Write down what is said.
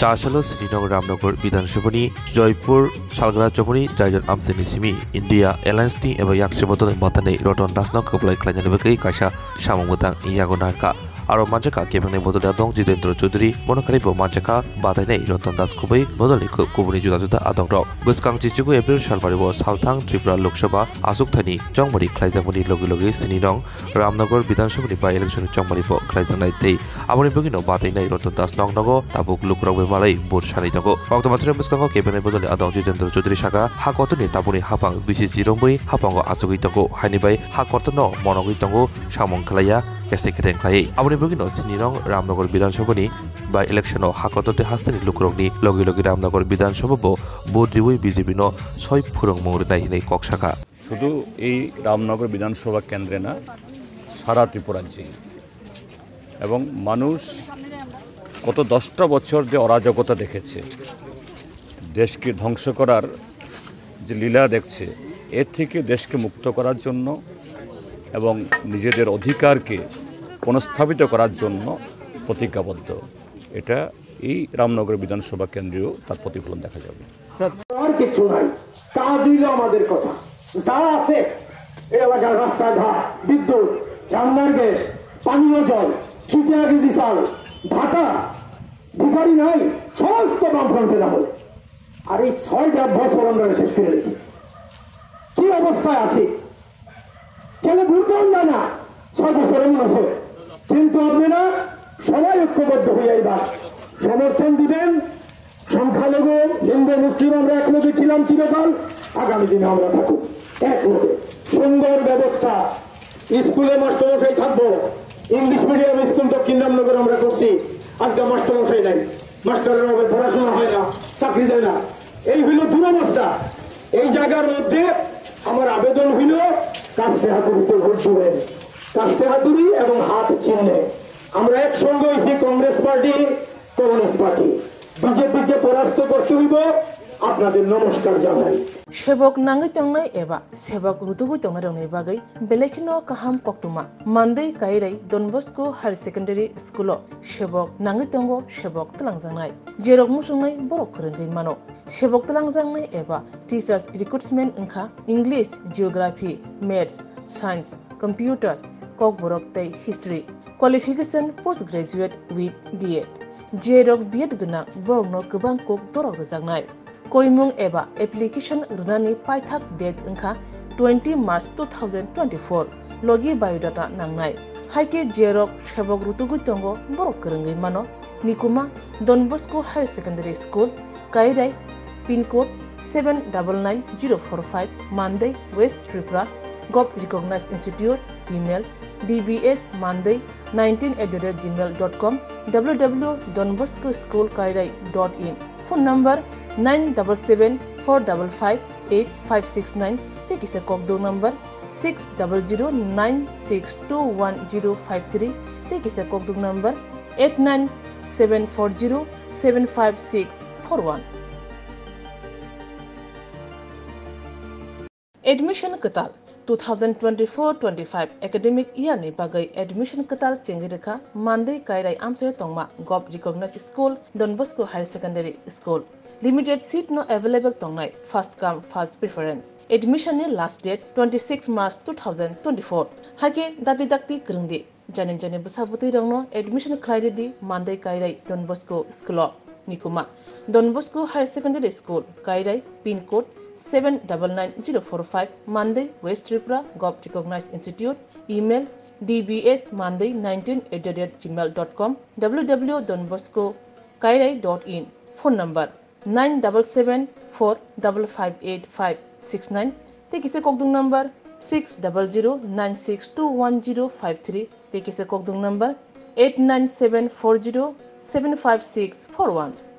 चाशल Srinagar Ramnagar विधानसभानि Jaipur सालग्रा चौपनि जायजन आमसेनि Simi India एलायंसनि एबा याकसेबतन मतनै रतन दासनो खबलाय खालायनो बगै कायसा सामंगोदां यागोनारका आरो मानजाका केबंनि बदला दं जितेन्द्र चौधरी मनकारिबो मानजाका बादायनाय रतन दास खुबै बदलनि कुबुनि जुदा जुदा आदं रक गोसकां चिचुगु एप्रिल सालबारिबो सालथां त्रिपुरा लोकसभा आसुकथानि चंगमरि खालायजामनि लगे लगे सिनि दं रामनगर विधानसभानि बाय इलेक्शन चंगमरिबो खालायजानाय दै आबनि बगिनो बादायनाय रतन दास नंग नगो ताबुक लुकरक बेमालै बोर सानै दंगो अक्टोबर गोसकांगो केबंनि बदलनि आदं जितेन्द्र चौधरी सागा हाकतनि ताबुनि हाफां बिसिसि रंबै हाफांगो आसुगै दंगो हायनिबाय हाकतनो मनगै दंगो सामं खालाया केसे केरें खायै आबनि बगिनो सिनिरं रामनगर विधानसभानि बाय इलेक्शन हाकतते हास्तानि लुकरकनि लगे लगे रामनगर विधानसभाबो बोद्रिवै बीजेपी नो 6 फुरं मौरनाय नै कक्षाखा শুধু এই রামনগর বিধানসভা কেন্দ্রে না সারা ত্রিপুরাজ্যে এবং মানুষ গত 10টা বছর যে অরাজকতা দেখেছে দেশকে ধ্বংস করার যে লীলা দেখছে এর থেকে দেশকে মুক্ত করার জন্য এবং নিজেদের অধিকারকে পুনঃস্থাপিত করার জন্য প্রতিজ্ঞাবদ্ধ এটা এই রামনগর বিধানসভা কেন্দ্রেও তার প্রতিফলন দেখা যাবে স্যার আর কিছু নাই কাজ হইল আমাদের কথা যা আছে এই এলাকার রাস্তাঘাট বিদ্যুৎ রান্নার গ্যাস পানীয় জল খিটিয়া কেজি চাল ভাতা ভিখারি নাই সমস্ত বামফ্রন্টের আমলে আর এই 6টা বছর আমরা শেষ করে দিয়েছি কি অবস্থায় আছে কেন ভুলতেও যায় না 6 বছরের মনে কিন্তু আপনারা সবাই ঐক্যবদ্ধ হয়ে এবার সমর্থন দিবেন সংখ্যালঘু হিন্দু মুসলিম আমরা একলগে ছিলাম চিরকাল আগামী দিনে আমরা থাকুক একলগে সুন্দর ব্যবস্থা স্কুলে মাস্টারমশাই থাকবো ইংলিশ মিডিয়াম স্কুল দক্ষিণ রামনগর আমরা করছি আজকে মাস্টারমশাই নাই মাস্টারের হবে পড়াশোনা হয় না চাকরি দেয় না এই হইল দুরবস্থা এই জায়গার মধ্যে আমার আবেদন হইল কাস্তে হাতুড়িতে ভোট দেবেন কাস্তে হাতুড়ি এবং হাত চিহ্নে আমরা একসঙ্গে হয়েছি কংগ্রেস পার্টি কমিউনিস্ট পার্টি বিজেপিকে পরাস্ত করতে হইব আপনাদের নমস্কার জানাই সেবক নাঙ্গৈ তংনাই এবা সেবক রুতুগুই তংনারংনি বাগৈ বেলেখিনো কাহাম পক্তুমা Mandai Kairai Don Bosco higher secondary school सेबक नांगै तंगो सेबक तलांजांनाय जेरक मुसुंनाय बरक फोरोंगै मानो सेबक तलांजांनाय एबा टीचार्स रिक्रुटमेन्ट ओंखा English geography maths science computer कक बरक तै history qualification post graduate with BEd जेरक बीएड गना बरकनो गोबां कक दरक रोजांनाय कोइमुं एबा एप्लिकेशन रुनानि पाइथाक डेट ओंखा 20 मार्च 2024 लगी बायोडाटा नांनाय हाइके जेरक सेबक रुतुगुइ तंगो बरक गोरोंगै मानो निकुमा Don Bosco higher secondary school Kairai pin code 799045 Mandai west Tripura gov recognised institute email dbsmanday19@gmail.com www.donboscoschoolkairai.in phone number 9774558569 तेकिसे कोकदो नंबर 6009621053 तेकिसे कोकदो नंबर 8974075641 एडमिशन कताल 2024-25 एकेडमिक ईयर नि बागै एडमिशन कताल चेंगिरेखा मानदै काइराय आमसे तंगमा gov recognised school Don Bosco higher secondary school limited seat no available तंगनाय first come first preference admission नि लास्ट डेट 26 मार्च 2024 हाके दाति दाक्ति ग्रंदि जानि जानि बसाबुति रंनो एडमिशन खायरेदि मानदै काइराय डनबस्को स्कुल निकुमा Don Bosco higher secondary school Kairai pin code 799045 Monday West Tripura Gov Recognized Institute email dbsmanday19@gmail.com www.donboscokairai.in phone number 9774558569 tekise kokdung number 6009621053 tekise kokdung number 89740756441